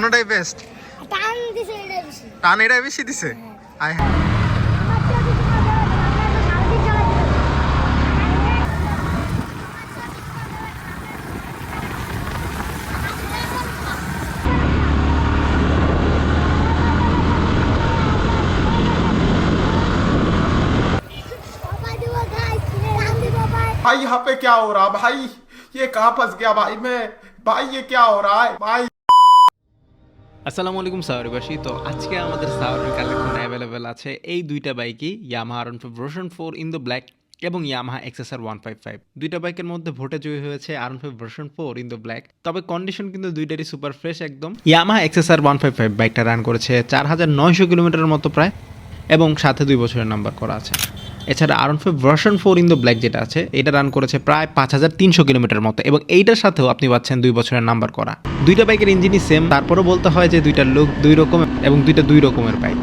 কোনটাই বেস্ট? টান দিছে এটাই বেশি। টান এটাই বেশি দিছে। আয় भाई यहाँ पे क्या हो रहा है भाई? ये कहाँ फंस गया भाई मैं? भाई ये क्या हो रहा है भाई? আসসালামু আলাইকুম সাওয়ারিবাসী। তো আজকে আমাদের সাওয়ারের কালেকশন অ্যাভেলেবেল আছে এই দুইটা বাইকই, Yamaha R15 version 4 in the black এবং ইয়ামাহা XSR 155। দুইটা বাইকের মধ্যে ভোটে জয়ী হয়েছে R15 version 4 in the black. তবে কন্ডিশন কিন্তু দুইটারই সুপার ফ্রেশ একদম। ইয়ামাহা XSR 155 বাইকটা রান করেছে 4900 কিলোমিটারের মতো প্রায়, এবং সাথে 2 বছরের নাম্বার করা আছে। এছাড়া R15 version 4 in the black যেটা আছে এটা রান করেছে প্রায় 5300 কিলোমিটার মতো, এবং এইটার সাথেও আপনি পাচ্ছেন 2 বছরের নাম্বার করা। দুইটা বাইকের ইঞ্জিনই সেম, তারপরেও বলতে হয় যে দুইটার লুক দুই রকম এবং দুইটা দুই রকমের বাইক।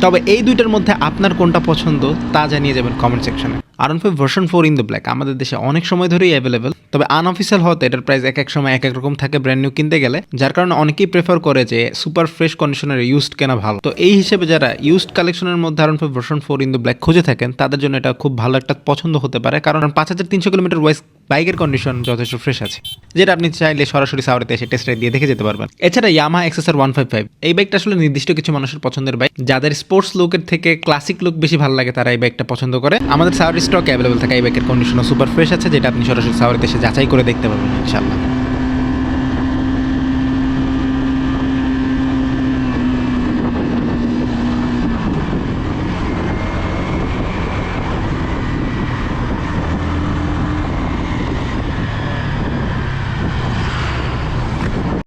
তবে এই দুইটার মধ্যে আপনার কোনটা পছন্দ তা জানিয়ে যাবেন কমেন্ট সেকশনে। R15 version 4 in the black আমাদের দেশে অনেক সময় ধরেই অ্যাভেলেবেল, তবে আনঅফিসিয়াল হতে এটার প্রাইস এক এক সময় এক এক রকম থাকে ব্র্যান্ড নিউ কিনতে গেলে, যার কারণে অনেকেই প্রেফার করে যে সুপার ফ্রেশ কন্ডিশনের ইউজড কেনা ভালো। তো এই হিসেবে যারা ইউজড কালেকশনের মধ্যে R15 version 4 in the black খুঁজে থাকেন তাদের জন্য এটা খুব ভালো একটা পছন্দ হতে পারে, কারণ 5300 কিলোমিটার ওয়াইজ বাইকের কন্ডিশন যথেষ্ট ফ্রেশ আছে, যেটা আপনি চাইলে সরাসরি সাওয়ারিতে এসে টেস্ট রাইড দিয়ে দেখে যেতে পারবেন। এছাড়া ইয়ামাহা XSR 155 এই বাইকটা আসলে নির্দিষ্ট কিছু মানুষের পছন্দের বাইক, যাদের স্পোর্টস লুকের থেকে ক্লাসিক লুক বেশি ভালো লাগে তারা এই বাইকটা পছন্দ করে। আমাদের সাওয়ারি স্টক অ্যাভেলেবল থাকে এই বাইকের কন্ডিশনও সুপার ফ্রেশ আছে, যেটা আপনি সরাসরি সাওয়ারিতে এসে যাচাই করে দেখতে পারবেন ইনশাআল্লাহ।